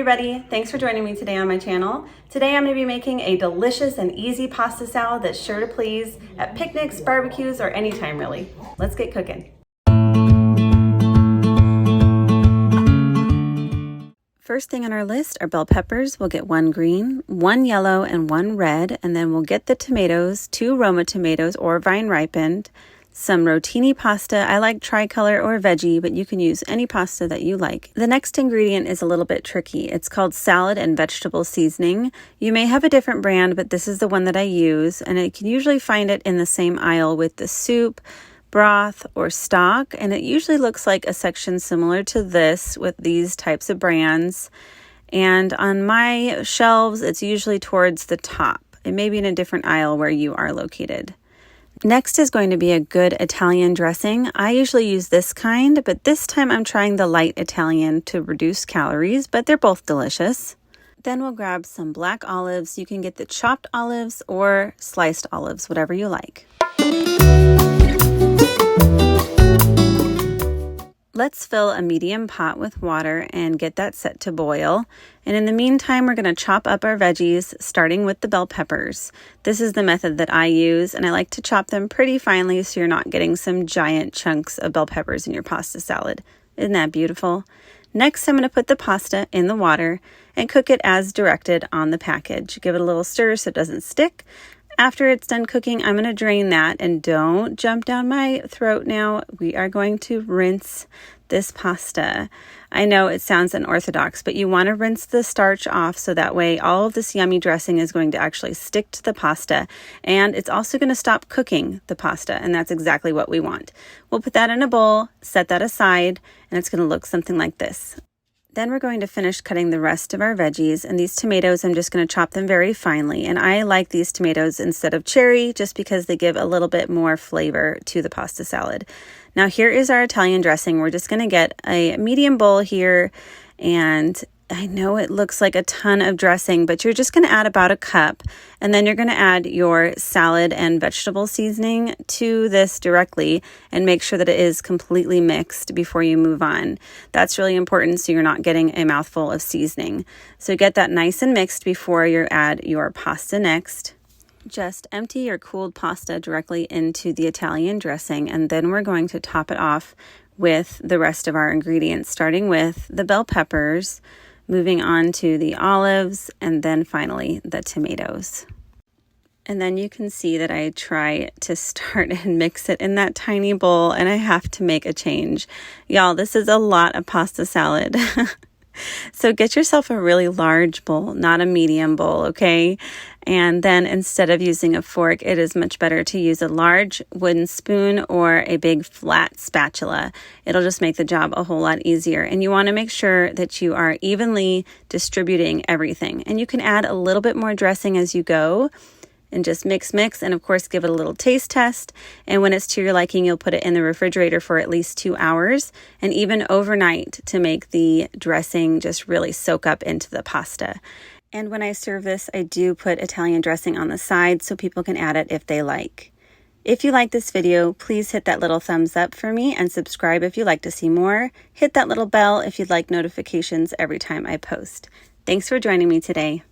everybody, thanks for joining me today on my channel. Today I'm going to be making a delicious and easy pasta salad that's sure to please at picnics, barbecues, or anytime really. Let's get cooking. First thing on our list are bell peppers. We'll get 1 green, 1 yellow, and 1 red, and then we'll get the tomatoes, 2 Roma tomatoes or vine ripened, some Rotini pasta. I like tricolor or veggie, but you can use any pasta that you like. The next ingredient is a little bit tricky. It's called salad and vegetable seasoning. You may have a different brand, but this is the one that I use, and you can usually find it in the same aisle with the soup, broth, or stock, and it usually looks like a section similar to this with these types of brands. And on my shelves, it's usually towards the top. It may be in a different aisle where you are located. Next is going to be a good Italian dressing. I usually use this kind, but this time I'm trying the light Italian to reduce calories, but they're both delicious. Then we'll grab some black olives. You can get the chopped olives or sliced olives, whatever you like. Let's fill a medium pot with water and get that set to boil. And in the meantime, we're going to chop up our veggies, starting with the bell peppers. This is the method that I use, and I like to chop them pretty finely so you're not getting some giant chunks of bell peppers in your pasta salad. Isn't that beautiful? Next, I'm going to put the pasta in the water and cook it as directed on the package. Give it a little stir so it doesn't stick. After it's done cooking, I'm going to drain that, and don't jump down my throat now. We are going to rinse this pasta. I know it sounds unorthodox, but you want to rinse the starch off so that way all of this yummy dressing is going to actually stick to the pasta, and it's also going to stop cooking the pasta, and that's exactly what we want. We'll put that in a bowl, set that aside, and it's going to look something like this. Then we're going to finish cutting the rest of our veggies, and these tomatoes, I'm just going to chop them very finely. And I like these tomatoes instead of cherry just because they give a little bit more flavor to the pasta salad. Now here is our Italian dressing. We're just going to get a medium bowl here, and I know it looks like a ton of dressing, but you're just going to add about a cup, and then you're going to add your salad and vegetable seasoning to this directly and make sure that it is completely mixed before you move on. That's really important so you're not getting a mouthful of seasoning. So get that nice and mixed before you add your pasta next. Just empty your cooled pasta directly into the Italian dressing, and then we're going to top it off with the rest of our ingredients, starting with the bell peppers, moving on to the olives, and then finally the tomatoes. And then you can see that I try to start and mix it in that tiny bowl, and I have to make a change. Y'all, this is a lot of pasta salad. So get yourself a really large bowl, not a medium bowl, okay? And then instead of using a fork, it is much better to use a large wooden spoon or a big flat spatula. It'll just make the job a whole lot easier. And you want to make sure that you are evenly distributing everything. And you can add a little bit more dressing as you go. And just mix, and of course give it a little taste test. And when it's to your liking, you'll put it in the refrigerator for at least 2 hours and even overnight to make the dressing just really soak up into the pasta. And when I serve this, I do put Italian dressing on the side so people can add it if they like. If you like this video, please hit that little thumbs up for me and subscribe if you'd like to see more. Hit that little bell if you'd like notifications every time I post. Thanks for joining me today.